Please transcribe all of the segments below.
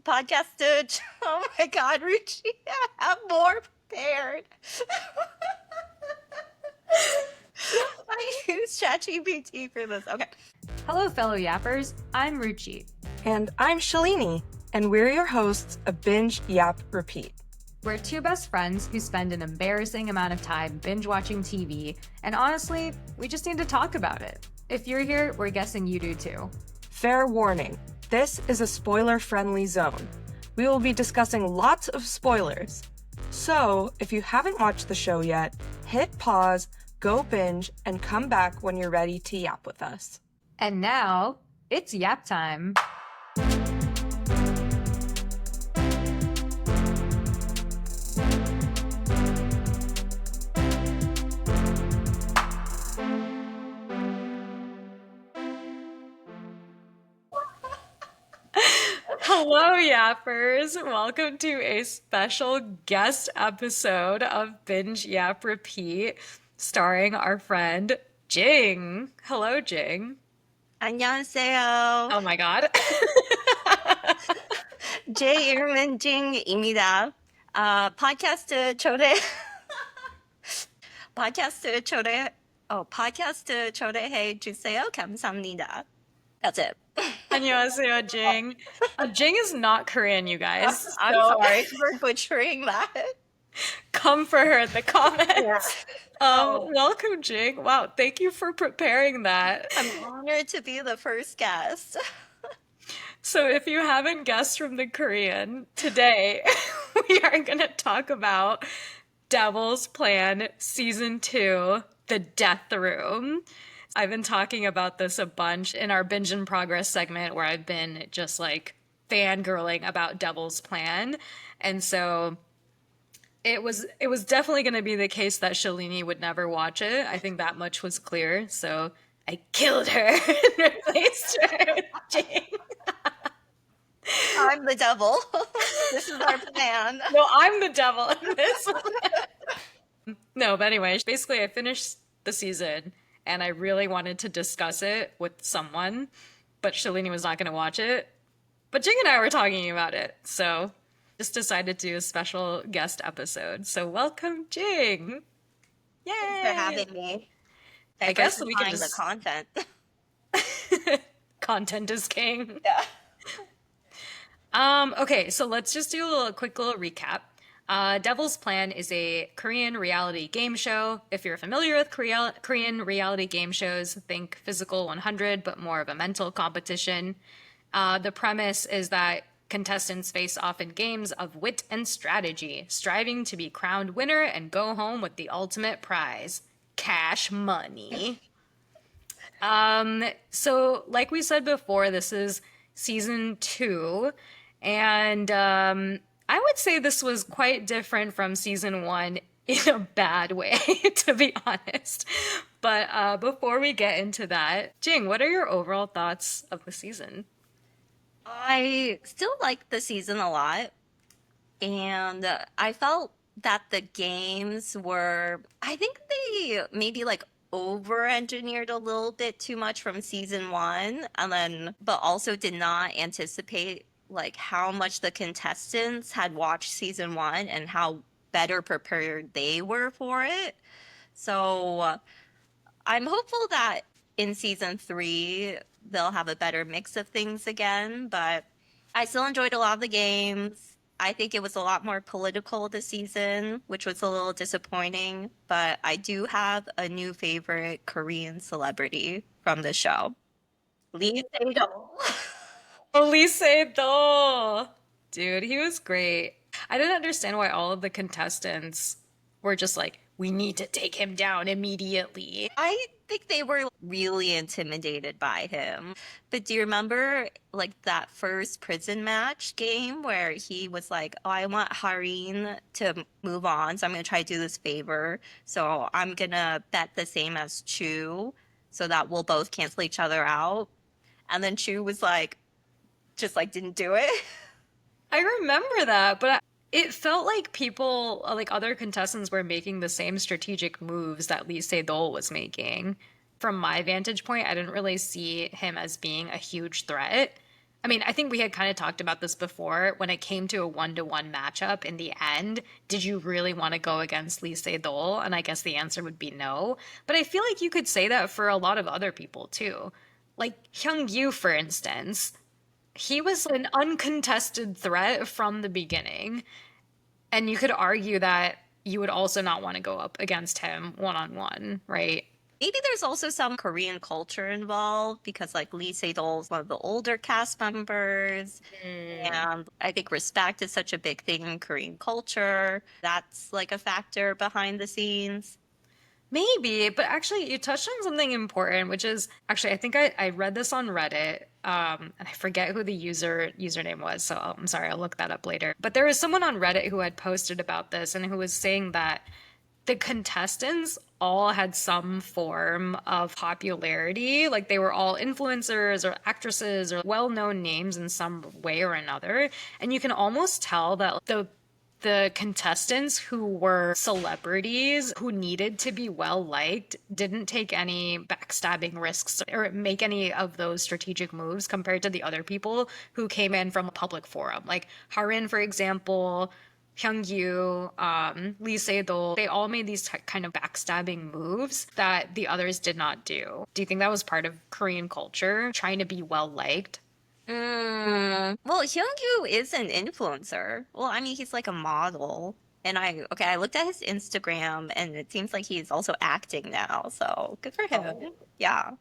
podcasted. Oh my God, Ruchi, I'm more prepared. I use ChatGPT for this. Okay. Hello, fellow yappers. I'm Ruchi. And I'm Shalini, and we're your hosts of Binge Yap Repeat. We're two best friends who spend an embarrassing amount of time binge watching TV, and honestly, we just need to talk about it. If you're here, we're guessing you do too. Fair warning, this is a spoiler-friendly zone. We will be discussing lots of spoilers. So, if you haven't watched the show yet, hit pause, go binge, and come back when you're ready to yap with us. And now, it's yap time. Hello, yappers. Welcome to a special guest episode of Binge Yap Repeat, starring our friend Jing. Hello, Jing. 안녕하세요. Oh my god. 제 이름은 징입니다. 팟캐스트 초대해 주세요. 감사합니다. That's it. 안녕하세요, Jing. Jing is not Korean, you guys. I'm so sorry for butchering that. come for her in the comments. Yeah. Welcome, Jing. Wow, thank you for preparing that. I'm honored to be the first guest. So if you haven't guessed from the Korean, today we are going to talk about Devil's Plan Season 2, The Death Room. I've been talking about this a bunch in our Binge in Progress segment where I've been just like fangirling about Devil's Plan. And so it was definitely going to be the case that Shalini would never watch it. I think that much was clear. So I killed her and replaced her with Jing. I'm the devil. This is our plan. No, I'm the devil in this one. No, but anyway, basically I finished the season and I really wanted to discuss it with someone, but Shalini was not going to watch it. But Jing and I were talking about it, so just decided to do a special guest episode. So welcome, Jing. Yay! Thanks for having me. I guess we can Diversifying just... the content. Content is king. Yeah. Okay, so let's just do a quick little recap. Devil's Plan is a Korean reality game show. If you're familiar with Korean reality game shows, think Physical 100, but more of a mental competition. The premise is that contestants face off in games of wit and strategy, striving to be crowned winner and go home with the ultimate prize, cash money. So like we said before, this is season 2, and I would say this was quite different from season 1 in a bad way, to be honest. But before we get into that, Jing, what are your overall thoughts of the season? I still like the season a lot, and I felt that the games were, I think they maybe like over-engineered a little bit too much from season 1, and then, but also did not anticipate like how much the contestants had watched season 1 and how better prepared they were for it. So I'm hopeful that in season 3 they'll have a better mix of things again, but I still enjoyed a lot of the games. I think it was a lot more political this season, which was a little disappointing, but I do have a new favorite Korean celebrity from the show. Lee Tae-dong. Lee Tae-do. Dude, he was great. I didn't understand why all of the contestants were just like, we need to take him down immediately. I think they were really intimidated by him. But do you remember like that first prison match game where he was like, oh, I want Harin to move on, so I'm going to try to do this favor. So I'm going to bet the same as Chu so that we'll both cancel each other out. And then Chu was like, just like didn't do it. I remember that, but it felt like people, like other contestants, were making the same strategic moves that Lee Se-dol was making. From my vantage point, I didn't really see him as being a huge threat. I mean, I think we had kind of talked about this before. When it came to a 1-to-1 matchup in the end, did you really want to go against Lee Se-dol? And I guess the answer would be no. But I feel like you could say that for a lot of other people too. Like Hyung-Yoo, for instance, he was an uncontested threat from the beginning. And you could argue that you would also not want to go up against him one on one, right? Maybe there's also some Korean culture involved because like Lee Se-dol is one of the older cast members. Mm. And I think respect is such a big thing in Korean culture. That's like a factor behind the scenes. Maybe, but actually, you touched on something important, which is actually, I think I read this on Reddit, and I forget who the username was, so I'm sorry, I'll look that up later. But there was someone on Reddit who had posted about this and who was saying that the contestants all had some form of popularity, like they were all influencers or actresses or well-known names in some way or another, and you can almost tell that the contestants who were celebrities who needed to be well liked didn't take any backstabbing risks or make any of those strategic moves compared to the other people who came in from a public forum. Like Harin, for example, Hyung-Yoo, Lee Se-dol, they all made these kind of backstabbing moves that the others did not do. Do you think that was part of Korean culture, trying to be well liked? Well, Hyung-Yoo is an influencer. Well, I mean, he's like a model. And I looked at his Instagram and it seems like he's also acting now. So good for him. Oh. Yeah.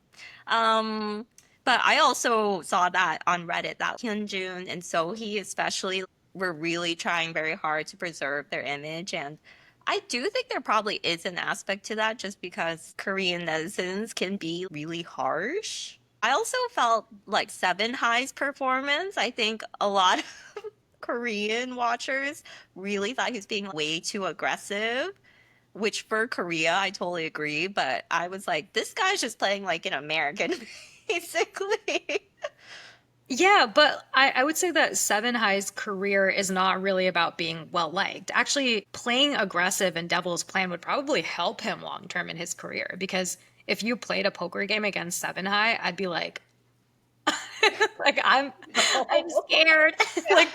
Um, but I also saw that on Reddit that Hyunjun and Sohee especially were really trying very hard to preserve their image. And I do think there probably is an aspect to that just because Korean netizens can be really harsh. I also felt like Seven High's performance. I think a lot of Korean watchers really thought he was being way too aggressive, which for Korea, I totally agree. But I was like, this guy's just playing like an American, basically. Yeah, but I would say that Seven High's career is not really about being well liked. Actually, playing aggressive in Devil's Plan would probably help him long term in his career because if you played a poker game against Seven High, I'd be like, like I'm scared. like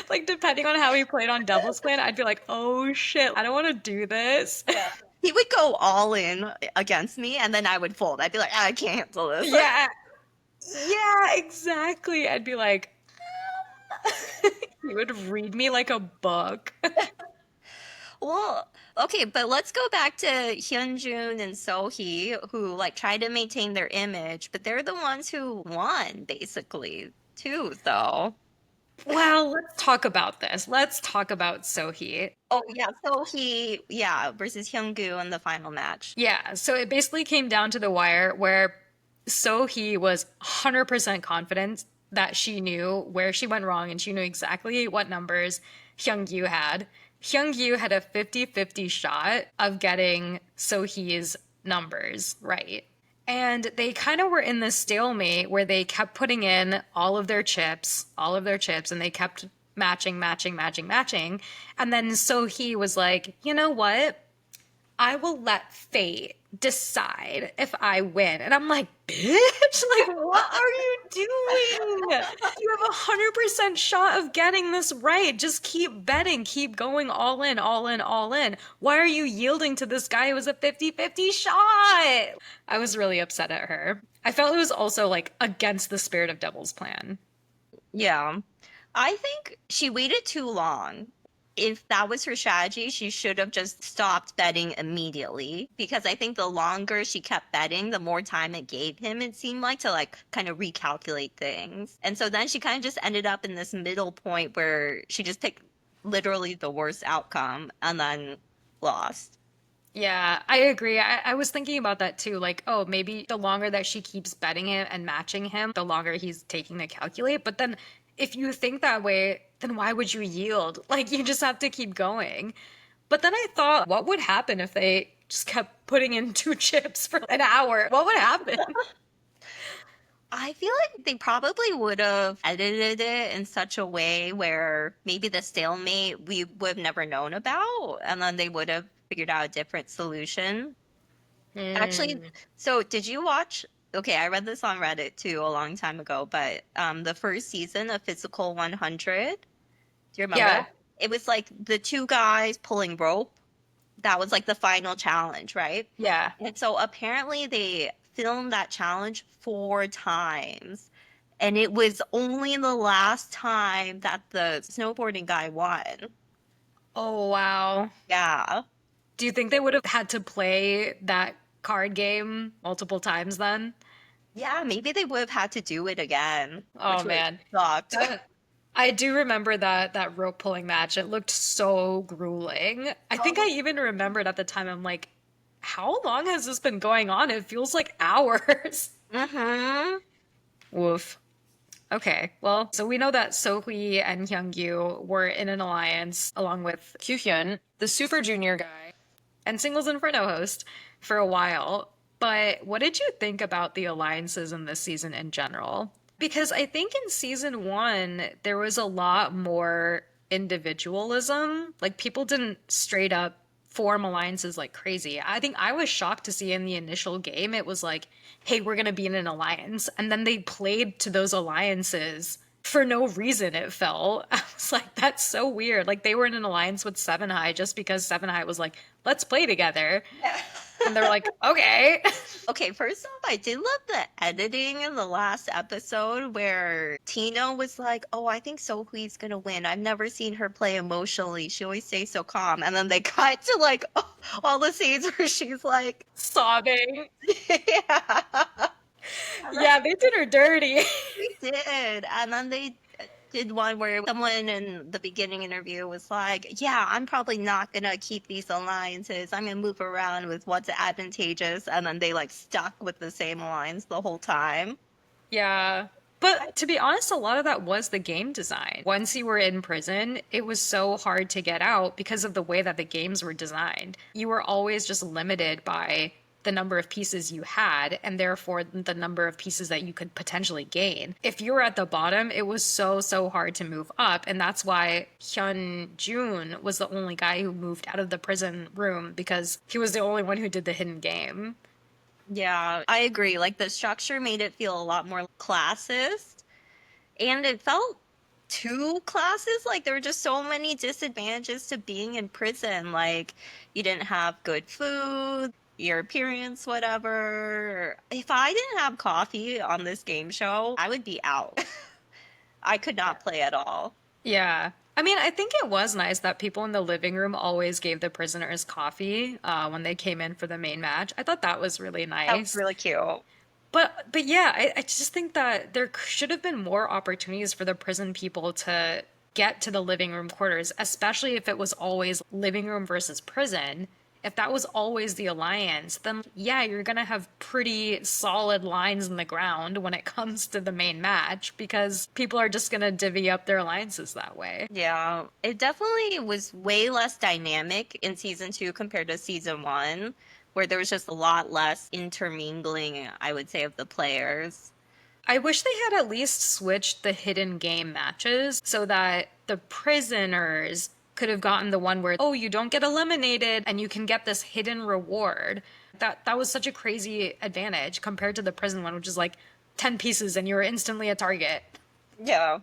like depending on how he played on Devil's Plan, I'd be like, oh shit, I don't want to do this. Yeah. He would go all in against me, and then I would fold. I'd be like, I can't handle this. Yeah, yeah, exactly. I'd be like, he would read me like a book. Well, okay, but let's go back to Hyunjun and Sohee, who like try to maintain their image, but they're the ones who won, basically, too, though. Well, let's talk about this. Let's talk about Sohee. Oh yeah, Sohee, yeah, versus Hyunggu in the final match. Yeah, so it basically came down to the wire where Sohee was 100% confident that she knew where she went wrong and she knew exactly what numbers Hyungyu had. Hyungyu had a 50-50 shot of getting Sohee's numbers right. And they kind of were in this stalemate where they kept putting in all of their chips, and they kept matching, matching, matching, matching. And then Sohee was like, you know what? I will let fate decide if I win. And I'm like, bitch, like, what are you doing? You have 100% shot of getting this right. Just keep betting, keep going all in, all in, all in. Why are you yielding to this guy who was a 50-50 shot? I was really upset at her. I felt it was also like against the spirit of Devil's Plan. Yeah. I think she waited too long. If that was her strategy, she should have just stopped betting immediately because I think the longer she kept betting, the more time it gave him, it seemed like, to like kind of recalculate things. And so then she kind of just ended up in this middle point where she just picked literally the worst outcome and then lost. Yeah, I agree. I was thinking about that too. Like, oh, maybe the longer that she keeps betting him and matching him, the longer he's taking to calculate. But then if you think that way, then why would you yield? Like, you just have to keep going. But then I thought, what would happen if they just kept putting in two chips for an hour? What would happen? I feel like they probably would have edited it in such a way where maybe the stalemate we would have never known about, and then they would have figured out a different solution. Actually, Hmm. so did you watch Okay, I read this on Reddit too a long time ago, but the first season of Physical 100, do you remember? Yeah. It was like the two guys pulling rope. That was like the final challenge, right? Yeah. And so apparently they filmed that challenge 4 times. And it was only the last time that the snowboarding guy won. Oh, wow. Yeah. Do you think they would have had to play that card game multiple times then? Yeah, maybe they would have had to do it again, Oh which would man. have sucked. I do remember that rope pulling match. It looked so grueling. I think I even remembered at the time, I'm like, how long has this been going on? It feels like hours. Mm-hmm. Woof. Okay, well, so we know that Sohee and Hyung-Yoo were in an alliance along with Kyuhyun, the Super Junior guy, and Singles Inferno host for a while. But what did you think about the alliances in this season in general? Because I think in season one, there was a lot more individualism. Like, people didn't straight up form alliances like crazy. I think I was shocked to see in the initial game, it was like, hey, we're going to be in an alliance. And then they played to those alliances for no reason, it felt. I was like, that's so weird. Like, they were in an alliance with Seven High just because Seven High was like, let's play together. And they're like, okay. Okay, first off, I did love the editing in the last episode where Tina was like, "Oh, I think Sohee's gonna win. I've never seen her play emotionally. She always stays so calm." And then they cut to like all the scenes where she's like, Sobbing. "Yeah." Yeah, they did her dirty. They did. And then they did one where someone in the beginning interview was like, "Yeah, I'm probably not gonna keep these alliances. I'm gonna move around with what's advantageous." And then they like stuck with the same alliance the whole time. Yeah. But to be honest, a lot of that was the game design. Once you were in prison, it was so hard to get out because of the way that the games were designed. You were always just limited by the number of pieces you had, and therefore the number of pieces that you could potentially gain. If you were at the bottom, it was so hard to move up, and that's why Hyun Jun was the only guy who moved out of the prison room because he was the only one who did the hidden game. Yeah, I agree. Like the structure made it feel a lot more classist, and it felt too classist. Like there were just so many disadvantages to being in prison. Like you didn't have good food, your appearance, whatever. If I didn't have coffee on this game show, I would be out. I could not play at all. Yeah. I mean, I think it was nice that people in the living room always gave the prisoners coffee when they came in for the main match. I thought that was really That was nice. really cute. But yeah, I just think that there should have been more opportunities for the prison people to get to the living room quarters, especially if it was always living room versus prison. If that was always the alliance, then yeah, you're gonna have pretty solid lines in the ground when it comes to the main match because people are just gonna divvy up their alliances that way. Yeah, it definitely was way less dynamic in season two compared to season one, where there was just a lot less intermingling, I would say, of the players. I wish they had at least switched the hidden game matches so that the prisoners could have gotten the one where, oh, you don't get eliminated and you can get this hidden reward. That was such a crazy advantage compared to the prison one, which is like 10 pieces and you're instantly a target. Yeah.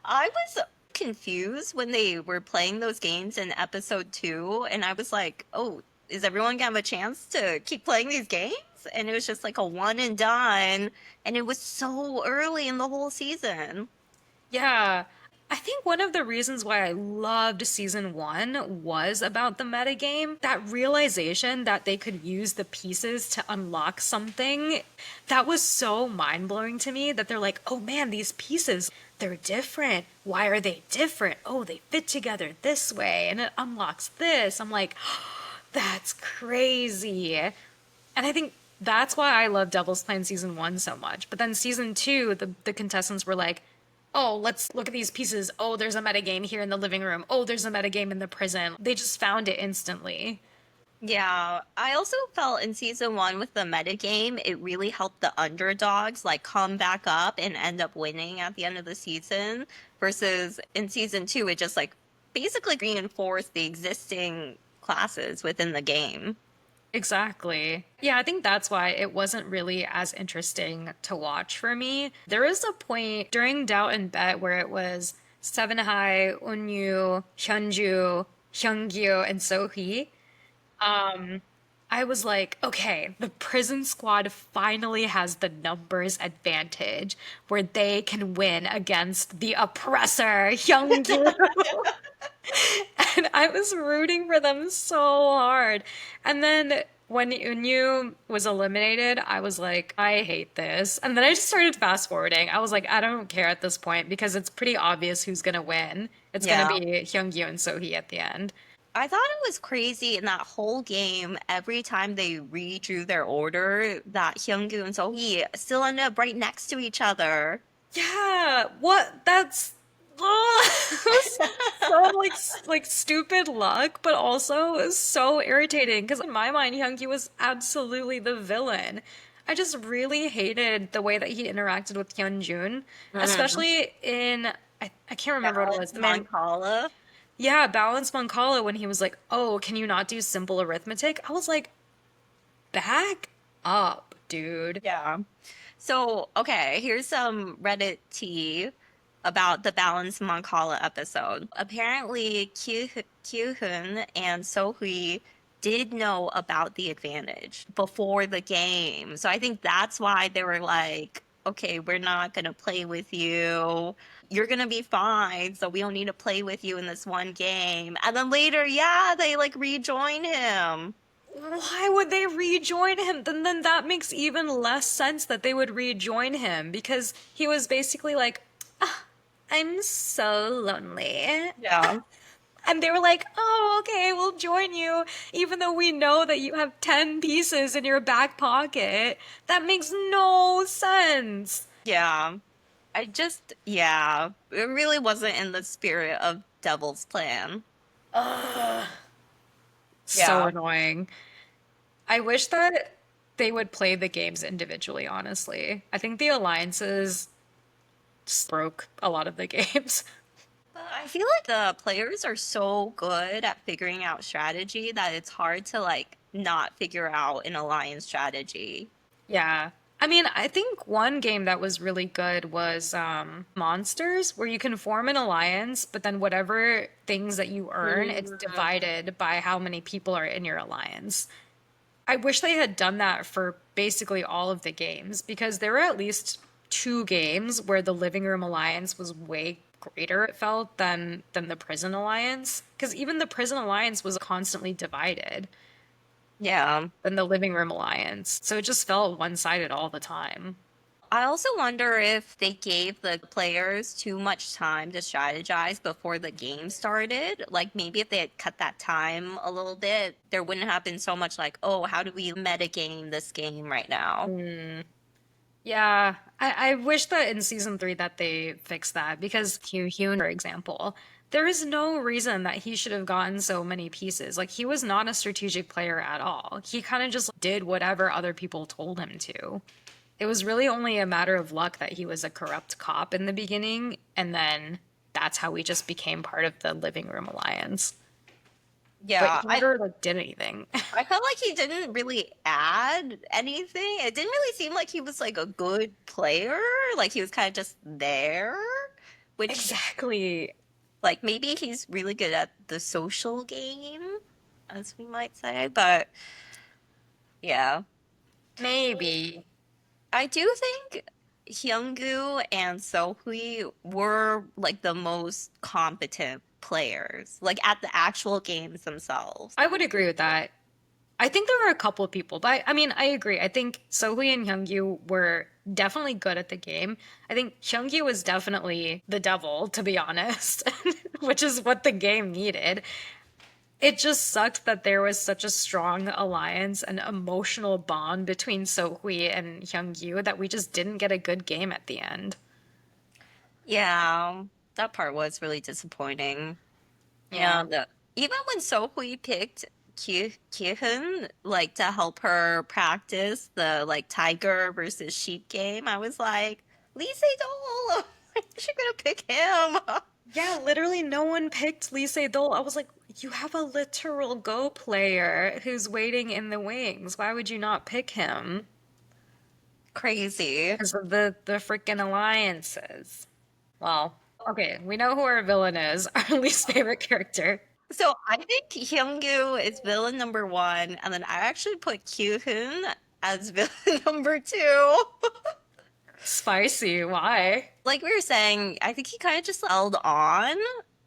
I was confused when they were playing those games in episode two, and I was like, oh, is everyone gonna have a chance to keep playing these games? And it was just like a one and done, and it was so early in the whole season. Yeah. I think one of the reasons why I loved season one was about the metagame. That realization that they could use the pieces to unlock something. That was so mind blowing to me that they're like, oh man, these pieces, they're different. Why are they different? Oh, they fit together this way and it unlocks this. I'm like, that's crazy. And I think that's why I love Devil's Plan season one so much. But then season two, the contestants were like, oh, let's look at these pieces. Oh, there's a metagame here in the living room. Oh, there's a metagame in the prison. They just found it instantly. Yeah, I also felt in season one with the metagame, it really helped the underdogs like come back up and end up winning at the end of the season. Versus in season two, it just like basically reinforced the existing classes within the game. Exactly. Yeah, I think that's why it wasn't really as interesting to watch for me. There was a point during Doubt and Bet where it was Seven High, Eun-Yoo, Hyunju, Hyungyu, and Sohee. I was like, okay, the prison squad finally has the numbers advantage where they can win against the oppressor, Hyungju. And I was rooting for them so hard. And then when Eun-Yoo was eliminated, I was like, I hate this. And then I just started fast forwarding. I was like, I don't care at this point because it's pretty obvious who's gonna win. It's gonna Yeah. be Hyungyu and Sohee at the end. I thought it was crazy in that whole game, every time they redrew their order, that Hyunggu and Sohee still ended up right next to each other. Yeah, what? That's it was so like stupid luck, but also it was so irritating because in my mind, Hyungki was absolutely the villain. I just really hated the way that he interacted with Hyunjun, Mm. especially in I can't remember what it was. Balance Mancala. Yeah, Balance Mancala when he was like, "Oh, can you not do simple arithmetic?" I was like, "Back up, dude." Yeah. So, okay, here's some Reddit tea about the Balance Mancala episode. Apparently, Kyuhun and Sohui did know about the advantage before the game. So I think that's why they were like, okay, we're not going to play with you. You're going to be fine. So we don't need to play with you in this one game. And then later, yeah, they like rejoin him. Why would they rejoin him? Then that makes even less sense that they would rejoin him because he was basically like, "Ah, I'm so lonely." Yeah. And they were like, oh, okay, we'll join you, even though we know that you have 10 pieces in your back pocket. That makes no sense. Yeah. Yeah, it really wasn't in the spirit of Devil's Plan. So Yeah. annoying. I wish that they would play the games individually, honestly. I think the alliances just broke a lot of the games. But I feel like the players are so good at figuring out strategy that it's hard to like not figure out an alliance strategy. Yeah. I mean, I think one game that was really good was Monsters, where you can form an alliance, but then whatever things that you earn, it's divided by how many people are in your alliance. I wish they had done that for basically all of the games because there were at least two games where the Living Room Alliance was way greater, it felt, than the Prison Alliance. Because even the Prison Alliance was constantly divided Yeah. than the Living Room Alliance. So it just felt one-sided all the time. I also wonder if they gave the players too much time to strategize before the game started. Like maybe if they had cut that time a little bit, there wouldn't have been so much like, oh, how do we metagame this game right now? Yeah, I wish that in season three that they fixed that because Hugh Hyun, for example, there is no reason that he should have gotten so many pieces. Like he was not a strategic player at all. He kind of just did whatever other people told him to. It was really only a matter of luck that he was a corrupt cop in the beginning, and then that's how we just became part of the Living Room Alliance. But Yeah, he never like did anything. I felt like he didn't really add anything. It didn't really seem like he was like a good player. Like he was kind of just there, which Exactly. like maybe he's really good at the social game, as we might say. But yeah, Maybe. I do think Hyunggu and Sohui were like the most competent players, like at the actual games themselves. I would agree with that. I think there were a couple of people, but I mean, I agree. I think Sohui and Hyungyu were definitely good at the game. I think Hyungyu was definitely the devil, to be honest, which is what the game needed. It just sucked that there was such a strong alliance and emotional bond between Sohui and Hyungyu that we just didn't get a good game at the end. Yeah, that part was really disappointing. Yeah. And even when Sohui picked Kyuhyun, like to help her practice the like tiger versus sheep game, I was like, Lee Se-dol, why is she gonna pick him? Yeah, literally no one picked Lee Se-dol. I was like, You have a literal Go player who's waiting in the wings. Why would you not pick him? Crazy. Because of the freaking alliances. Well, okay, we know who our villain is, our least favorite character. So I think Hyung-Goo is villain number one, and then I actually put Kyuhyun as villain number two. Spicy, why? Like we were saying, I think he kind of just held on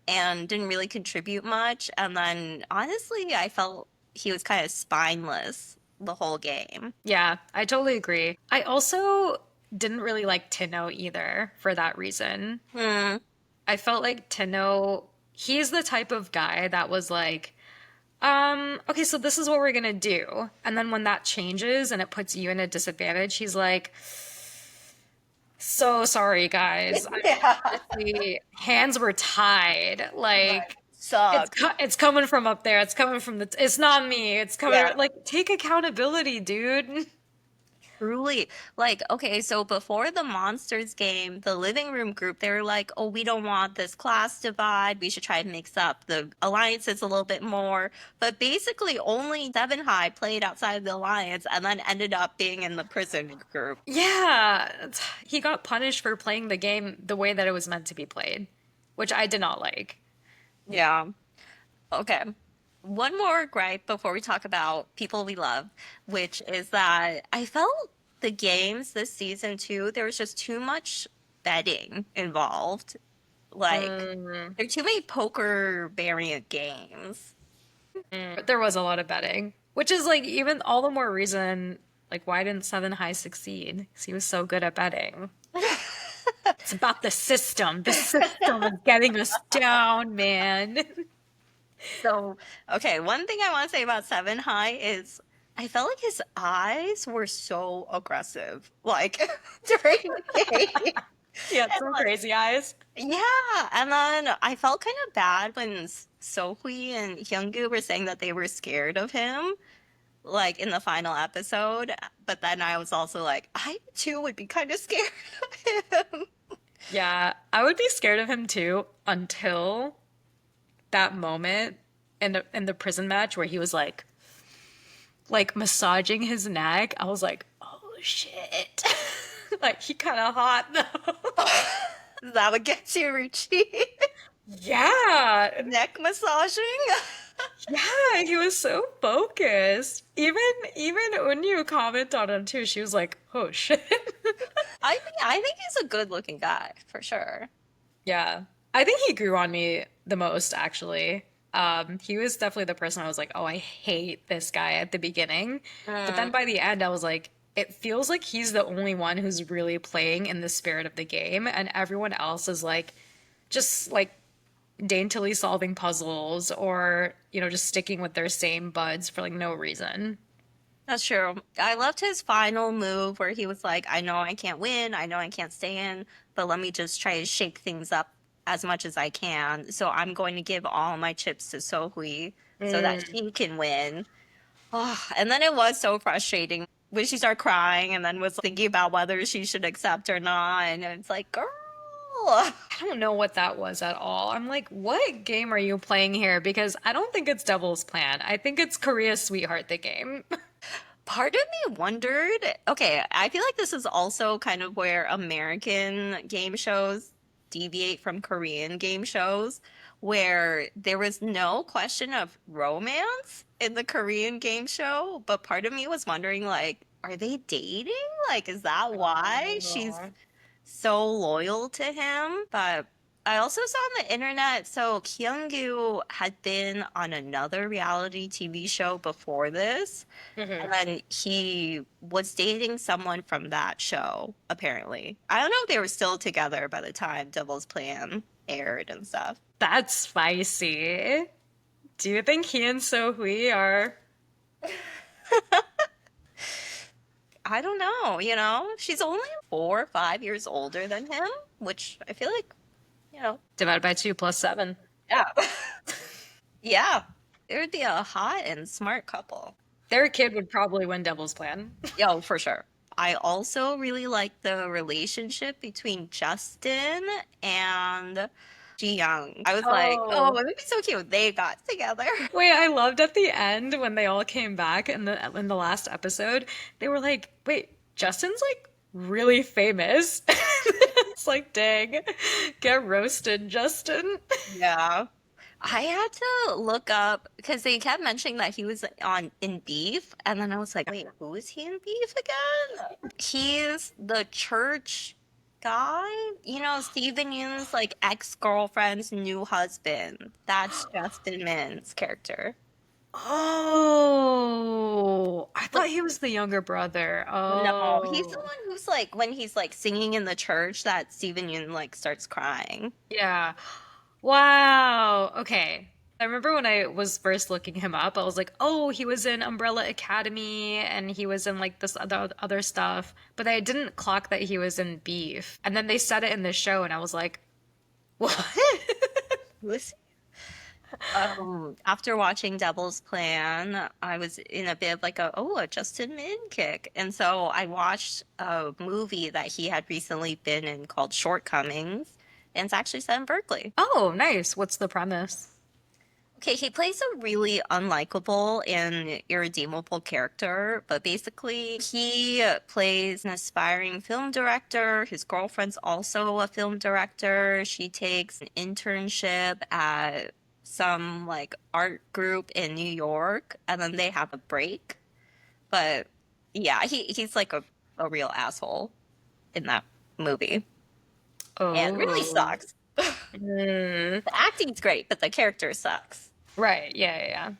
and didn't really contribute much. And then honestly, I felt he was kind of spineless the whole game. Yeah, I totally agree. I also didn't really like Tino either for that reason. Hmm. I felt like Tino, he's the type of guy that was like, okay, so this is what we're gonna do. And then when that changes and it puts you in a disadvantage, he's like, so sorry, guys. Yeah. The hands were tied. Like, Suck. it's coming from up there. It's coming from it's not me. It's coming, Yeah. like, take accountability, dude. Truly. Like, okay, so before the Monsters game, the living room group, they were like, oh, we don't want this class divide. We should try and mix up the alliances a little bit more. But basically, only Seven High played outside of the alliance and then ended up being in the prison group. Yeah, he got punished for playing the game the way that it was meant to be played, which I did not like. Yeah. Okay. One more gripe before we talk about people we love, which is that I felt the games this season too, there was just too much betting involved. Like, Mm, there are too many poker variant games. but there was a lot of betting, which is like even all the more reason, like, why didn't Seven High succeed? Because he was so good at betting. It's about the system. The system is getting us down, man. So, okay, one thing I want to say about Seven High is I felt like his eyes were so aggressive, like during the game. He had And some like, crazy eyes. yeah, and then I felt kind of bad when Sohee and Hyunggu were saying that they were scared of him, like in the final episode. But then I was also like, I too would be kind of scared of him. Yeah, I would be scared of him too until that moment in the prison match where he was like massaging his neck. I was like, oh shit. Like he kind of hot though. That would get you, Ruchi. Yeah. Neck massaging. Yeah, he was so focused. Even Eun-Yoo commented on him too. She was like, "Oh shit." I think he's a good looking guy for sure. Yeah. I think he grew on me the most actually. He was definitely the person I was like, "Oh, I hate this guy" at the beginning. But then Mm, by the end I was like, it feels like he's the only one who's really playing in the spirit of the game and everyone else is like just like daintily solving puzzles or, just sticking with their same buds for like no reason. that's true. I loved his final move where he was like, I know I can't win, I know I can't stay in, but let me just try to shake things up as much as I can. So I'm going to give all my chips to Sohui so that Mm. she can win. Oh, and then it was so frustrating when she started crying and then was thinking about whether she should accept or not. And it's like, girl. I don't know what that was at all. I'm like, what game are you playing here? Because I don't think it's Devil's Plan. I think it's Korea's Sweetheart, the game. Part of me wondered, okay, I feel like this is also kind of where American game shows deviate from Korean game shows, where there was no question of romance in the Korean game show, but part of me was wondering, like, are they dating? Like, is that why she's Oh. so loyal to him? But I also saw on the internet, so Kyunggu had been on another reality TV show before this, Mhm. and then he was dating someone from that show, apparently. I don't know if they were still together by the time Devil's Plan aired and stuff. That's spicy. Do you think he and Sohui are? I don't know, you know? She's only 4 or 5 years older than him, which I feel like, you know, Divided by 2 plus 7. yeah. Yeah. It would be a hot and smart couple. Their kid would probably win Devil's Plan. Yo, for sure. I also really like the relationship between Justin and Ji-young. I was like, oh, Oh. it would be so cute. They got together. Wait, I loved at the end when they all came back in the last episode. They were like, "Wait, Justin's like really famous." It's like, dang, get roasted, Justin. Yeah. I had to look up because they kept mentioning that he was on in Beef, and then I was like, wait, who is he in Beef again? He's the church guy, Steven Yeun's like ex-girlfriend's new husband. That's Justin Min's character. Oh, I But thought he was the younger brother. no, he's the Oh, one who's like when he's like singing in the church that Steven Yeun like starts crying. yeah. Wow. Okay. I remember when I was first looking him up, I was like, "Oh, he was in Umbrella Academy and he was in like this other stuff." But I didn't clock that he was in Beef. And then they said it in the show and I was like, "What?" Listen. After watching Devil's Plan, I was in a bit of like a Justin Min kick. And so I watched a movie that he had recently been in called Shortcomings, and it's actually set in Berkeley. Oh, nice. What's the premise? Okay, he plays a really unlikable and irredeemable character, but basically he plays an aspiring film director. His girlfriend's also a film director. She takes an internship at some like art group in New York, and then they have a break. But yeah, he's like a real asshole in that movie. And really Oh. sucks. Mm. The acting's great, but the character sucks. Right. Yeah, yeah, yeah.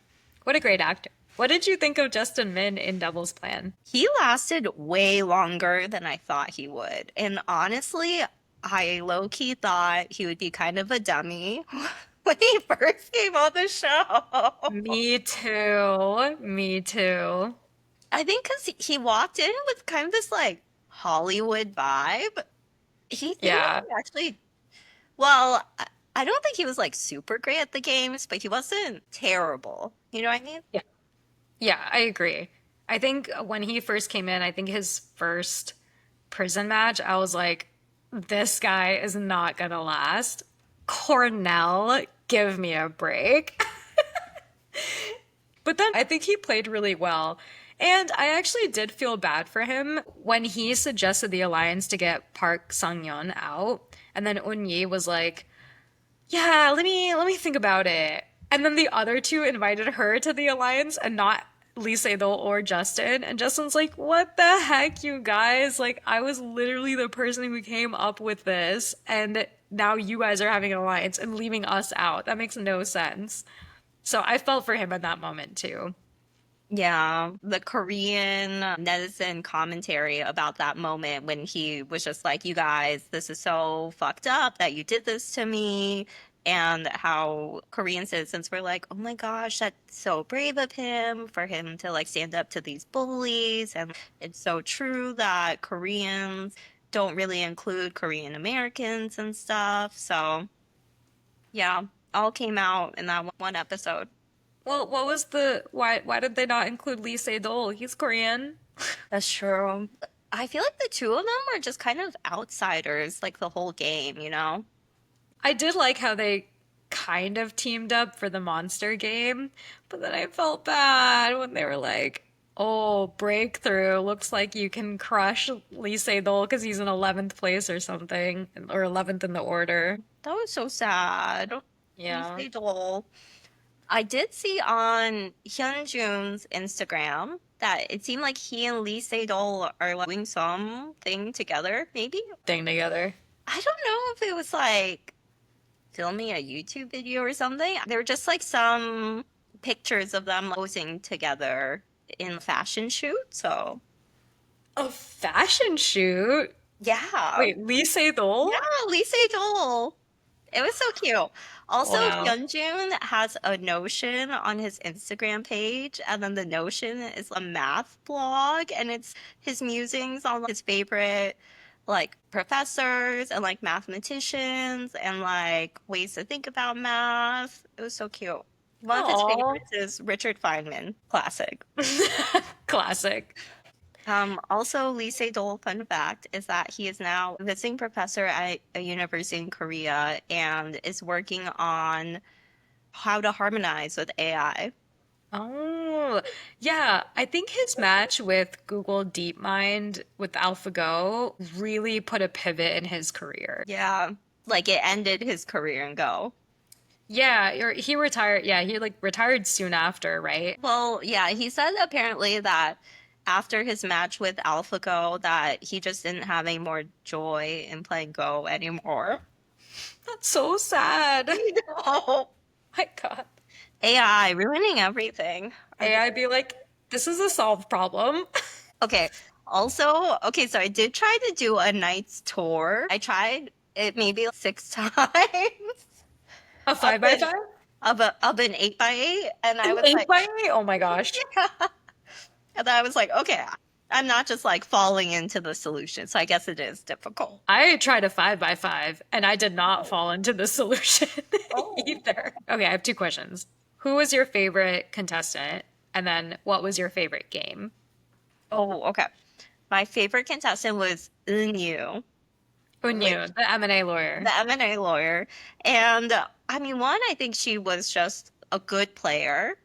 What a great actor. What did you think of Justin Min in Devil's Plan? He lasted way longer than I thought he would. And honestly, I low key thought he would be kind of a dummy when he first came on the show. Me too. Me too. I think because he walked in with kind of this like Hollywood vibe. He seemed like Yeah. he actually, well, I don't think he was like super great at the games, but he wasn't terrible. You know what I mean? Yeah. Yeah, I agree. I think when he first came in, I think his first prison match, I was like, this guy is not gonna last. Cornell, give me a break. But then I think he played really well. And I actually did feel bad for him when he suggested the alliance to get Park Sang-yeon out. And then Eun-Yi was like, yeah, let me think about it. And then the other two invited her to the alliance and not Lee Sedol or Justin. And Justin's like, what the heck, you guys? Like, I was literally the person who came up with this, and now you guys are having an alliance and leaving us out. That makes no sense. So I felt for him in that moment too. Yeah, the Korean netizen commentary about that moment when he was just like, you guys, this is so fucked up that you did this to me. And how Korean citizens were like, oh my gosh, that's so brave of him for him to like stand up to these bullies. And it's so true that Koreans don't really include Korean Americans and stuff. So, yeah, all came out in that one episode. Well, what was the why did they not include Lee Sedol? He's Korean. That's true. I feel like the two of them were just kind of outsiders, like the whole game, you know? I did like how they kind of teamed up for the monster game, but then I felt bad when they were like, "Oh, breakthrough! Looks like you can crush Lee Sedol because he's in 11th place or something, or 11th in the order." That was so sad. Yeah. They dole. I did see on Hyunjun's Instagram that it seemed like he and Lee Sedol are like, doing something together, maybe? Thing together. I don't know if it was like filming a YouTube video or something. There were just like some pictures of them posing together in a fashion shoot. So, A fashion shoot? yeah. Wait, Lee Sedol? Yeah, Lee Sedol. It was so cute. Also, Wow. Hyunjun has a Notion on his Instagram page, and then the Notion is a math blog, and it's his musings on his favorite like professors and like mathematicians and like ways to think about math. It was so cute. One of his Aw. favorites is Richard Feynman, classic. Classic. Also, Lee Sedol, fun fact, is that he is now a visiting professor at a university in Korea and is working on how to harmonize with AI. Oh, yeah. I think his match with Google DeepMind with AlphaGo really put a pivot in his career. Yeah, like it ended his career and go. Yeah, he retired. Yeah, he like retired soon after, right? Well, yeah, he said apparently that after his match with AlphaGo that he just didn't have any more joy in playing Go anymore. That's so sad. Oh, My God. AI ruining everything. AI be like, this is a solved problem. Okay. Also, okay, so I did try to do a night's tour. I tried it maybe 6 times A of five by an five? of an 8x8, and I An was eight like, by eight? Oh my gosh. and I was like, okay, I'm not just like falling into the solution. So I guess it is difficult. I tried a five by five and I did not fall into the solution Oh. either. Okay, I have two questions. Who was your favorite contestant? And then what was your favorite game? Oh, okay. My favorite contestant was Eun-Yoo, Eun-Yoo, which the M&A lawyer. the M&A lawyer. And I mean, one, I think she was just a good player.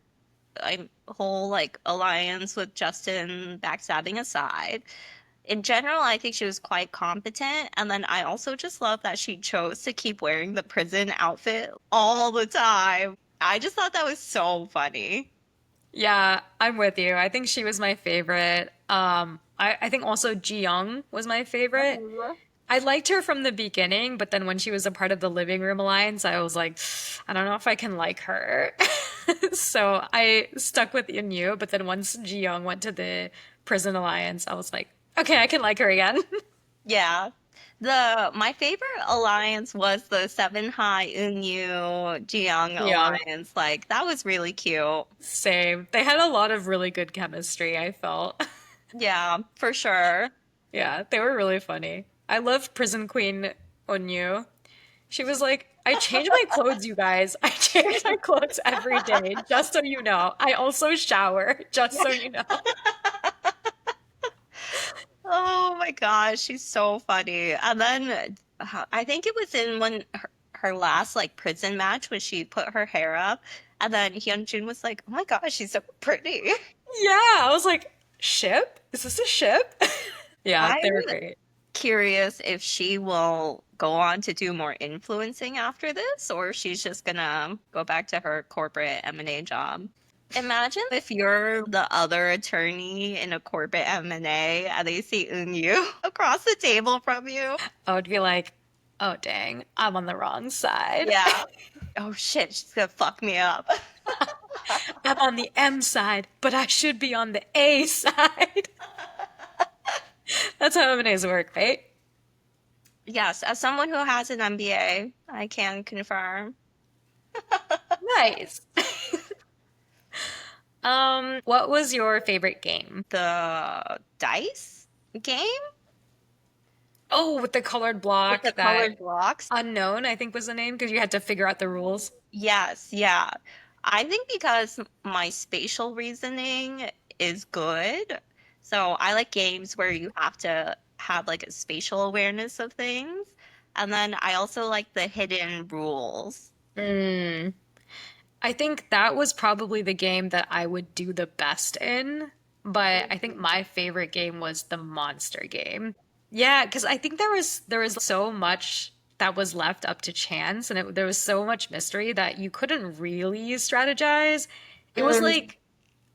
I whole like alliance with Justin backstabbing aside. In general, I think she was quite competent. And then I also just love that she chose to keep wearing the prison outfit all the time. I just thought that was so funny. Yeah, I'm with you. I think she was my favorite. I think also Ji-young was my favorite. I liked her from the beginning, but then when she was a part of the Living Room Alliance, I was like, I don't know if I can like her. So I stuck with Eun-Yoo, but then once Ji-young went to the Prison Alliance, I was like, okay, I can like her again. Yeah. My favorite alliance was the Seven High Eun-Yoo Jiyoung Yeah, alliance. Like that was really cute. same. They had a lot of really good chemistry, I felt. Yeah, for sure. Yeah, they were really funny. I loved Prison Queen Eun-Yoo. She was like, I change my clothes, you guys. I change my clothes every day, just so you know. I also shower, just so you know. Oh my gosh, she's so funny. And then I think it was in her last like prison match when she put her hair up, and then Hyunjin was like, "Oh my gosh, she's so pretty." Yeah, I was like, ship? Is this a ship? Yeah, I'm they were great. curious if she will go on to do more influencing after this, or if she's just gonna go back to her corporate M&A job. Imagine if you're the other attorney in a corporate M&A and they see Eun-Yoo across the table from you. I would be like, oh dang, I'm on the wrong side. Yeah. Oh shit, she's gonna fuck me up. I'm on the M side, but I should be on the A side. That's how M&As work, right? Yes, as someone who has an MBA, I can confirm. Nice. What was your favorite game? The dice game Oh, with the colored with the block that colored blocks. Unknown, I think was the name, because you had to figure out the rules. Yes, yeah. I think because my spatial reasoning is good, so I like games where you have to have like a spatial awareness of things. And then I also like the hidden rules. Mm. I think that was probably the game that I would do the best in, but I think my favorite game was the monster game. Yeah, because I think there was so much that was left up to chance, and there was so much mystery that you couldn't really strategize. It was Mm. like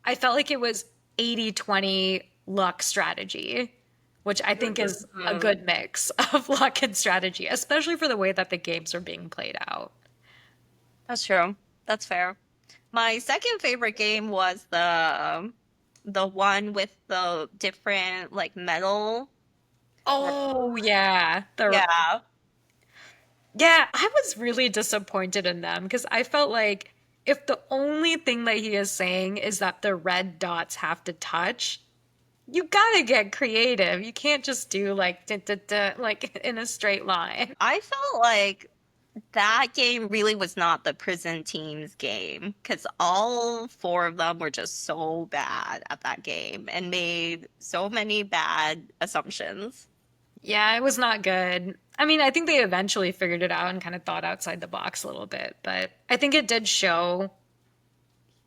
I felt like it was 80-20 luck strategy, which I think is a Mhm. good mix of luck and strategy, especially for the way that the games are being played out. That's true. That's fair. My second favorite game was the one with the different like metal. Oh yeah, the Yeah. yeah, I was really disappointed in them because I felt like if the only thing that he is saying is that the red dots have to touch, you gotta get creative. You can't just do like like in a straight line. I felt like that game really was not the prison team's game because all four of them were just so bad at that game and made so many bad assumptions. Yeah, it was not good. I mean, I think they eventually figured it out and kind of thought outside the box a little bit, but I think it did show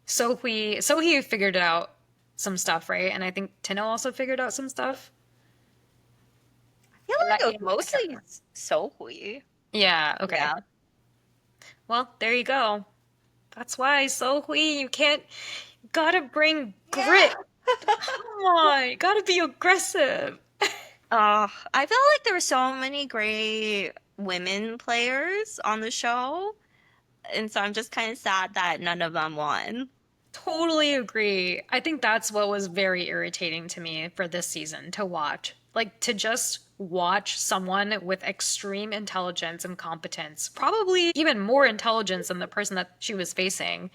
So he figured out some stuff, right? And I think Tino also figured out some stuff I feel in like that it was game. I can't mostly remember. Sohui. Yeah, okay. Yeah. Well, there you go. That's why Sohui, you can't gotta bring Yeah. grit. Come on, you gotta be aggressive. I felt like there were so many great women players on the show, and so I'm just kind of sad that none of them won. Totally agree. I think that's what was very irritating to me for this season to watch. Like to just watch someone with extreme intelligence and competence, probably even more intelligence than the person that she was facing,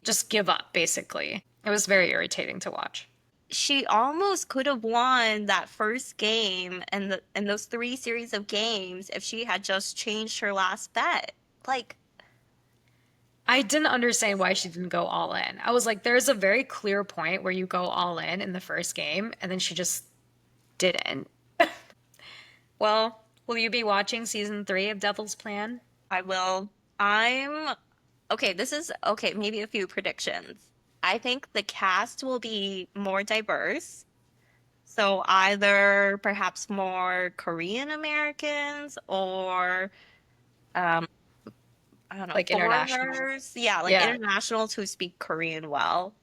just give up, basically. It was very irritating to watch. She almost could have won that first game and those three series of games if she had just changed her last bet. Like, I didn't understand why she didn't go all in. I was like, there's a very clear point where you go all in the first game, and then she just didn't. Well, will you be watching season 3 of Devil's Plan? I will. I'm okay. This is okay. Maybe a few predictions. I think the cast will be more diverse. So either perhaps more Korean Americans or I don't know, Like international? foreigners. Yeah, like Yeah, internationals who speak Korean well.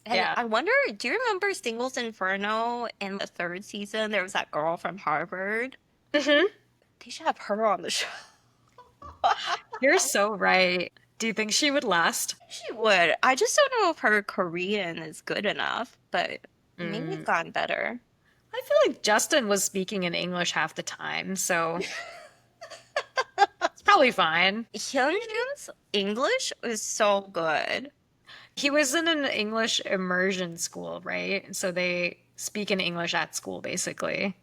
And yeah. I wonder, do you remember Singles Inferno in the third season? There was that girl from Harvard. Hmm. They should have her on the show. You're so right. Do you think she would last? She would. I just don't know if her Korean is good enough, but maybe it's Mm, gotten better. I feel like Justin was speaking in English half the time, so it's probably fine. Hyunjun's English is so good. He was in an English immersion school, right? So they speak in English at school, basically.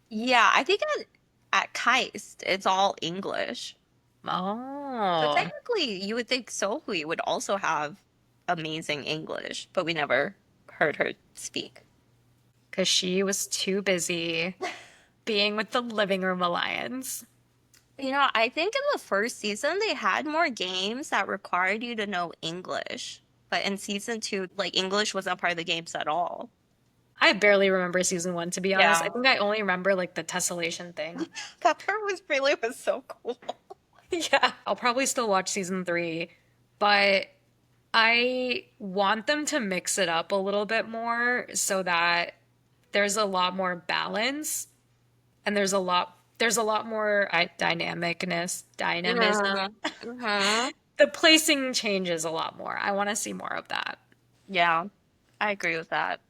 Yeah, I think at Keist, it's all English. So Oh, technically, you would think Sohui would also have amazing English, but we never heard her speak. because she was too busy being with the Living Room Alliance. I think in the first season they had more games that required you to know English. But in season two, like English wasn't part of the games at all. I barely remember season 1, to be honest. I Yeah. think I only remember like the tessellation thing. That part was so cool. Yeah. I'll probably still watch season 3, but I want them to mix it up a little bit more so that there's a lot more balance and there's a lot more dynamism. Mhm. Mhm. The placing changes a lot more. I want to see more of that. Yeah, I agree with that.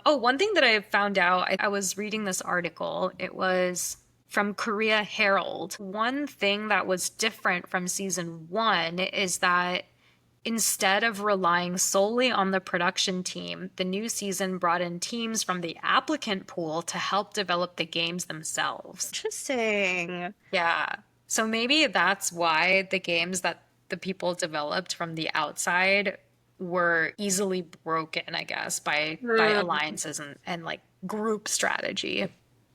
Oh, one thing that I found out, I was reading this article. It was from Korea Herald. One thing that was different from season 1 is that instead of relying solely on the production team, the new season brought in teams from the applicant pool to help develop the games themselves. Interesting. Yeah. So maybe that's why the games that the people developed from the outside were easily broken, I guess, by Mm. alliances and like group strategy.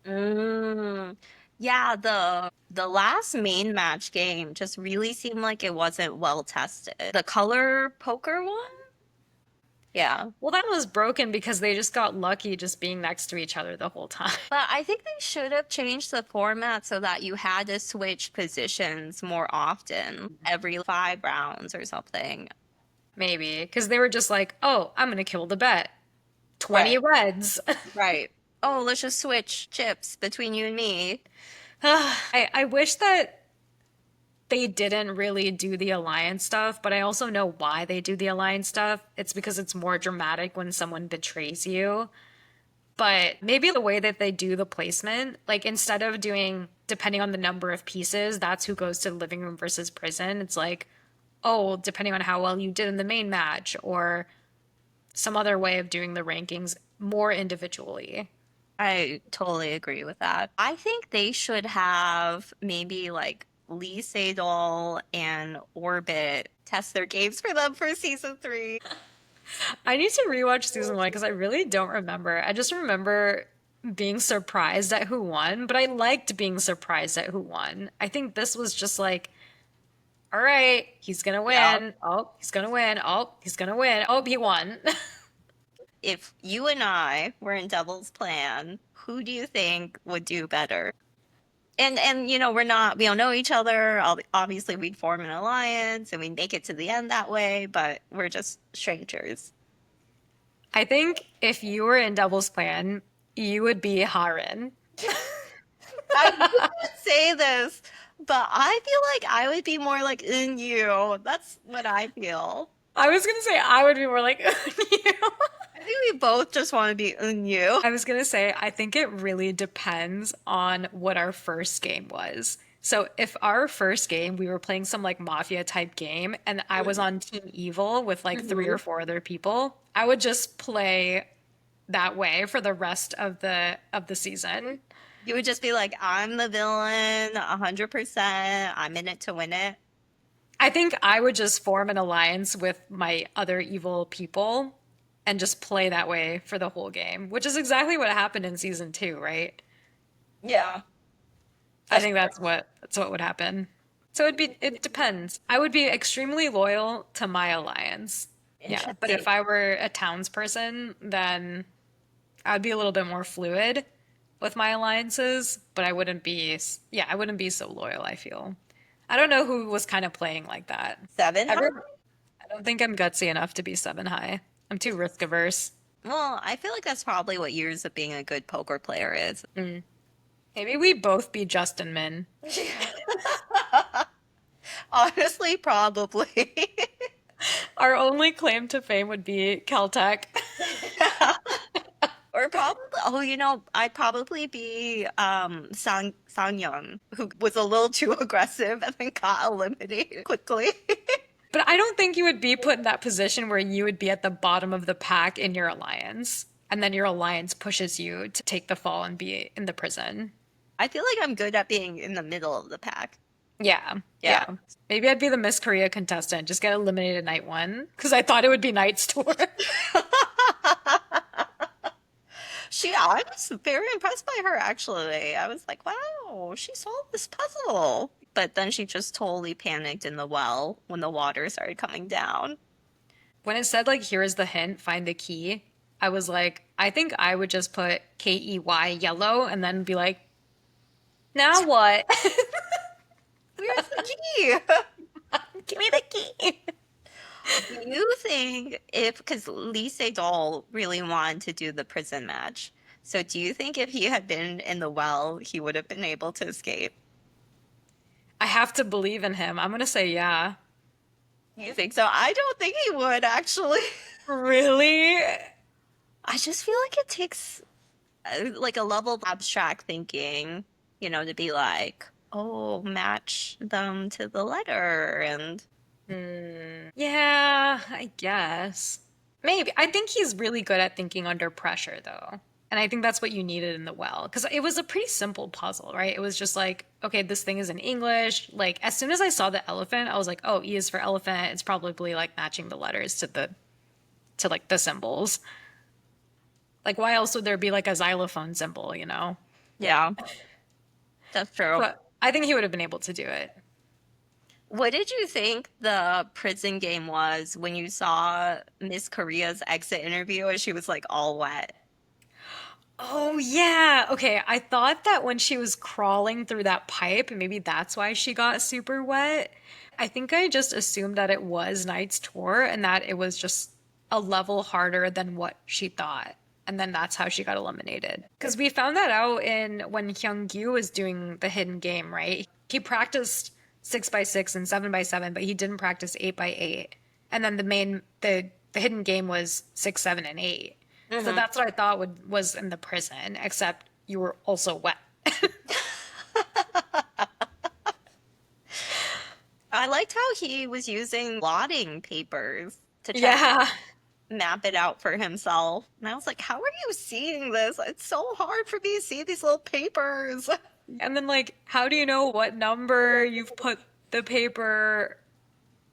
Mm. Yeah, the last main match game just really seemed like it wasn't well tested. The color poker one? Yeah. Well, that was broken because they just got lucky just being next to each other the whole time. But I think they should have changed the format so that you had to switch positions more often, every 5 rounds or something. Maybe because they were just like, "Oh, I'm gonna kill the bet. 20 Right. reds." Right. Oh, let's just switch chips between you and me. I wish that they didn't really do the alliance stuff, but I also know why they do the alliance stuff. It's because it's more dramatic when someone betrays you. But maybe the way that they do the placement, like instead of doing, depending on the number of pieces, that's who goes to the living room versus prison. It's like, oh, depending on how well you did in the main match, or some other way of doing the rankings more individually. I totally agree with that. I think they should have maybe like Lee Sedol and Orbit test their games for them for season 3. I need to rewatch season one because I really don't remember. I just remember being surprised at who won, but I liked being surprised at who won. I think this was just like, all right, he's gonna Yeah. win. Oh, he's gonna win. Oh, he's gonna win. Oh, he won. If you and I were in Devil's Plan, who do you think would do better? And we don't know each other. Obviously, we'd form an alliance and we'd make it to the end that way, but we're just strangers. I think if you were in Devil's Plan, you would be Harin. I wouldn't say this, but I feel like I would be more like in you. That's what I feel. I was gonna say I would be more like you. I think we both just want to be in you. I was gonna say I think it really depends on what our first game was. So if our first game we were playing some like mafia type game and I was on Team Evil with like three or four other people, I would just play that way for the rest of the season. You would just be like, I'm the villain, 100%. I'm in it to win it. I think I would just form an alliance with my other evil people and just play that way for the whole game, which is exactly what happened in season 2, right? Yeah. I think that's what would happen. So it depends. I would be extremely loyal to my alliance. Yeah, but if I were a townsperson, then I would be a little bit more fluid with my alliances, but I wouldn't be so loyal, I feel. I don't know who was kind of playing like that. 7? I don't think I'm gutsy enough to be 7 high. I'm too risk averse. Well, I feel like that's probably what years of being a good poker player is. Maybe we both be Justin Min. Honestly, probably. Our only claim to fame would be Caltech. Or probably, I'd probably be Sang-yeon, who was a little too aggressive and then got eliminated quickly. But I don't think you would be put in that position where you would be at the bottom of the pack in your alliance. And then your alliance pushes you to take the fall and be in the prison. I feel like I'm good at being in the middle of the pack. Yeah. Yeah. Maybe I'd be the Miss Korea contestant, just get eliminated night 1. Because I thought it would be Knight's tour. I was very impressed by her, actually. I was like, wow, she solved this puzzle. But then she just totally panicked in the well when the water started coming down. When it said, like, here is the hint, find the key, I was like, I think I would just put KEY yellow and then be like, now what? Where's the key? Give me the key. Do you think because Lee Sedol really wanted to do the prison match, so do you think if he had been in the well, he would have been able to escape? I have to believe in him. I'm going to say yeah. You think so? I don't think he would, actually. Really? I just feel like it takes like a level of abstract thinking, to be like, oh, match them to the letter and Yeah, I guess. Maybe. I think he's really good at thinking under pressure, though. And I think that's what you needed in the well. Because it was a pretty simple puzzle, right? It was just like, okay, this thing is in English. Like, as soon as I saw the elephant, I was like, oh, E is for elephant. It's probably like matching the letters to like the symbols. Like, why else would there be like a xylophone symbol, you know? yeah, that's true. But I think he would have been able to do it. What did you think the prison game was when you saw Miss Korea's exit interview and she was like all wet? Oh, yeah. Okay. I thought that when she was crawling through that pipe, maybe that's why she got super wet. I think I just assumed that it was Knight's tour and that it was just a level harder than what she thought. And then that's how she got eliminated. Because we found that out in when Eun-Yoo was doing the hidden game, right? He practiced 6x6 and 7x7, but he didn't practice 8x8. And then the hidden game was 6, 7, and 8. So that's what I thought was in the prison, except you were also wet. I liked how he was using blotting papers to try Yeah. to map it out for himself. And I was like, how are you seeing this? It's so hard for me to see these little papers. And then, like, how do you know what number you've put the paper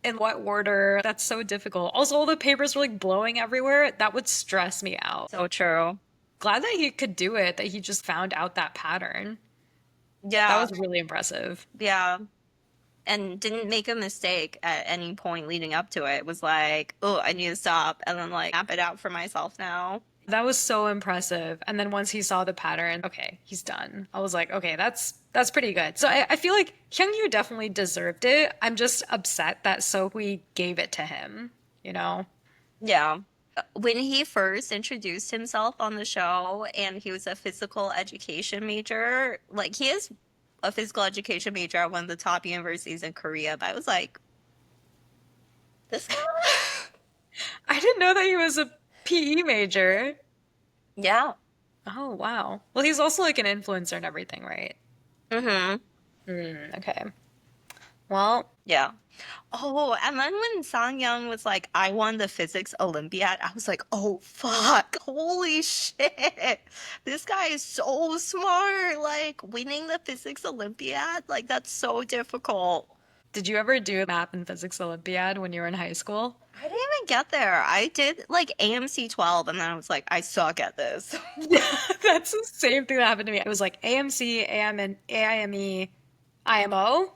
in what order? That's so difficult. Also, all the papers were like blowing everywhere. That would stress me out. So true. Glad that he could do it, that he just found out that pattern. That Yeah. was really impressive. Yeah. And didn't make a mistake at any point leading up to it. It was like, oh, I need to stop and then like map it out for myself now. That was so impressive. And then once he saw the pattern, okay, he's done. I was like, okay, that's pretty good. So I feel like Hyung-Yoo definitely deserved it. I'm just upset that Sohwi gave it to him, you know? Yeah. When he first introduced himself on the show and he was a physical education major, like he is a physical education major at one of the top universities in Korea, but I was like, this guy? I didn't know that he was a PE major. Yeah. Oh, wow. Well, he's also like an influencer and everything, right? Mm-hmm. Okay. Well, Yeah. Oh, and then when Sang-young was like, I won the physics Olympiad, I was like, oh, fuck. Holy shit. This guy is so smart. Like, winning the physics Olympiad, like, that's so difficult. did you ever do math and physics Olympiad when you were in high school? I didn't even get there. I did like AMC 12, and then I was like, I suck at this. Yeah, that's the same thing that happened to me. It was like AMC, AM, AIME, IMO,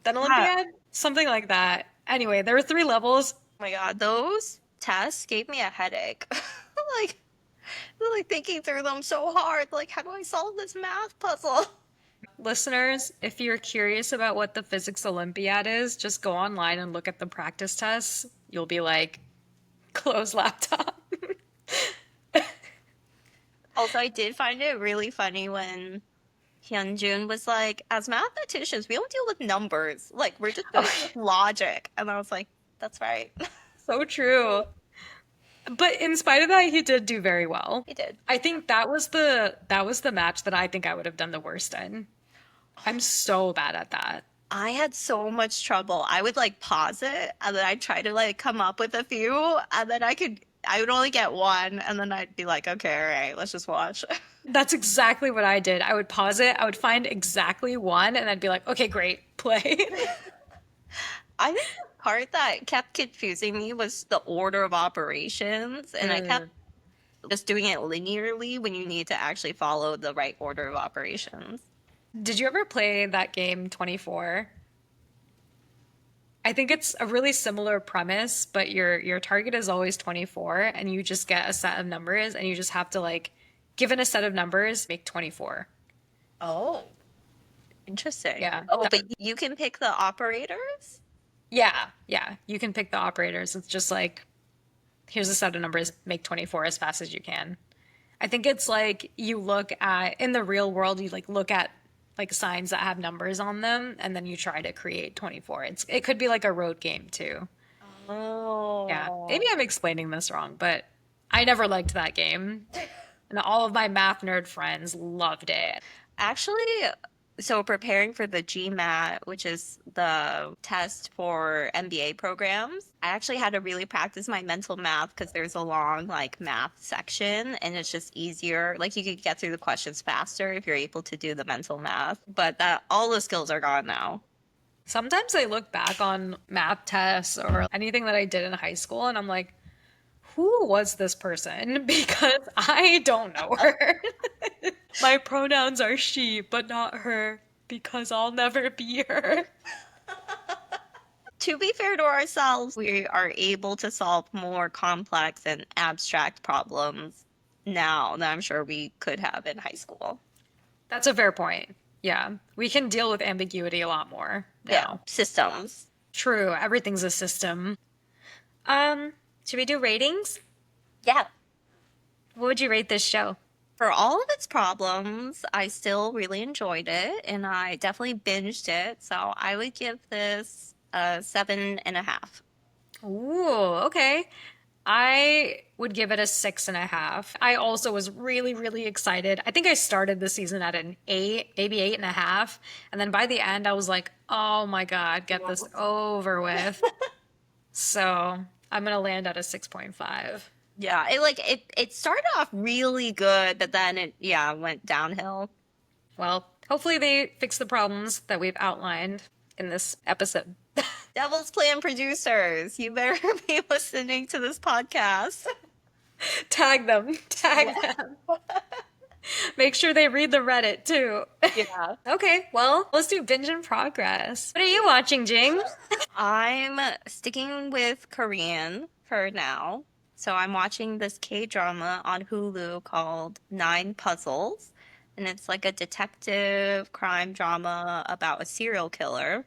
then Yeah. Olympiad, something like that. Anyway, there were 3 levels. Oh my God, those tests gave me a headache. Like, like thinking through them so hard. Like, how do I solve this math puzzle? Listeners, if you're curious about what the physics Olympiad is, just go online and look at the practice tests. You'll be like, close laptop. Also, I did find it really funny when Hyunjun was like, as mathematicians, we don't deal with numbers. Like, we're just good with logic. And I was like, that's right. So true. But in spite of that, he did do very well. He did. I think that was the match that I think I would have done the worst in. I'm so bad at that. I had so much trouble. I would like pause it and then I'd try to like come up with a few and then I would only get one and then I'd be like, okay, all right, let's just watch. That's exactly what I did. I would pause it, I would find exactly one, and I'd be like, okay, great, play. I think the part that kept confusing me was the order of operations and I kept just doing it linearly when you need to actually follow the right order of operations. Did you ever play that game 24? I think it's a really similar premise, but your target is always 24 and you just get a set of numbers and you just have to like given a set of numbers, make 24. Oh, interesting. Yeah. Oh, but you can pick the operators? Yeah, yeah. You can pick the operators. It's just like here's a set of numbers, make 24 as fast as you can. I think it's like you look at in the real world, you like look at like signs that have numbers on them and then you try to create 24. It could be like a road game too. Oh. Yeah. Maybe I'm explaining this wrong, but I never liked that game. And all of my math nerd friends loved it. Actually, so preparing for the GMAT, which is the test for MBA programs, I actually had to really practice my mental math because there's a long like math section and it's just easier. Like you could get through the questions faster if you're able to do the mental math. But that all the skills are gone now. Sometimes I look back on math tests or anything that I did in high school and I'm like, who was this person? Because I don't know her. My pronouns are she, but not her, because I'll never be her. To be fair to ourselves, we are able to solve more complex and abstract problems now than I'm sure we could have in high school. That's a fair point. Yeah. We can deal with ambiguity a lot more now. Yeah, systems. True. Everything's a system. Should we do ratings? Yeah. What would you rate this show? For all of its problems, I still really enjoyed it and I definitely binged it. So I would give this a 7.5. Ooh, okay. I would give it a 6.5. I also was really, really excited. I think I started the season at an 8, maybe 8.5. And then by the end, I was like, oh my God, get this over with. So I'm going to land at a 6.5. Yeah, it started off really good, but then it went downhill. Well, Hopefully they fix the problems that we've outlined in this episode. Devil's Plan producers, you better be listening to this podcast. Tag them. Tag them. Make sure they read the Reddit too. Yeah. Okay, well, let's do binge in progress. What are you watching, Jing? I'm sticking with Korean for now. So I'm watching this K-drama on Hulu called Nine Puzzles. And it's like a detective crime drama about a serial killer.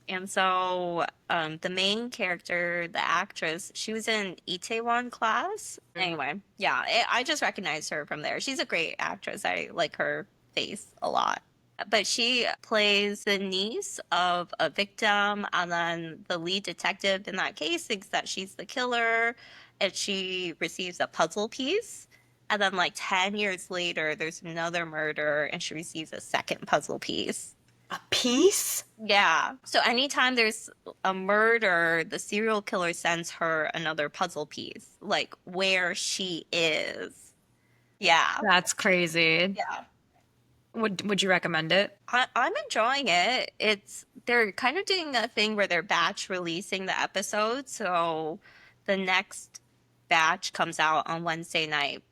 And so the main character, the actress, she was in Itaewon Class. Anyway, yeah, I just recognized her from there. She's a great actress. I like her face a lot. But she plays the niece of a victim, and then the lead detective in that case thinks that she's the killer, and she receives a puzzle piece. And then, like 10 years later, there's another murder, and she receives a second puzzle piece. A piece? Yeah. So anytime there's a murder, the serial killer sends her another puzzle piece, like where she is. Yeah. That's crazy. Yeah. Would you recommend it? I'm enjoying it. They're kind of doing a thing where they're batch releasing the episodes, so the next batch comes out on Wednesday night.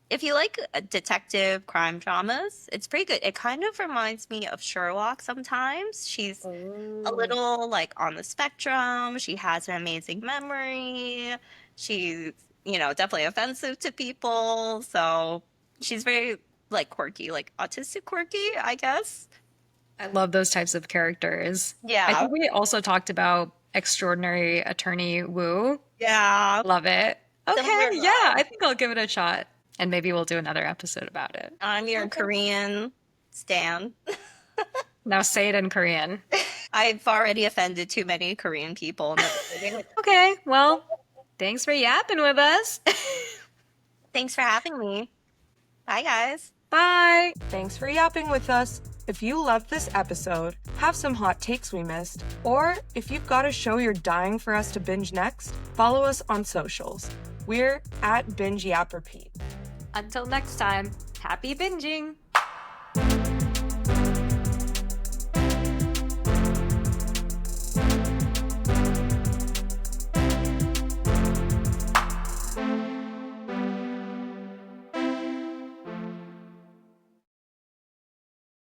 If you like detective crime dramas, it's pretty good. It kind of reminds me of Sherlock sometimes. She's a little like on the spectrum. She has an amazing memory. She's, definitely offensive to people. So she's very like quirky, like autistic quirky, I guess. I love those types of characters. Yeah. I think we also talked about Extraordinary Attorney Woo. Yeah. Love it. Okay, Similar yeah, vibe. I think I'll give it a shot. And maybe we'll do another episode about it. I'm your Korean stan. Now say it in Korean. I've already offended too many Korean people. Okay, well, thanks for yapping with us. Thanks for having me. Bye, guys. Bye. Thanks for yapping with us. If you loved this episode, have some hot takes we missed, or if you've got a show you're dying for us to binge next, follow us on socials. We're at Binge Yap Repeat. Until next time, happy binging.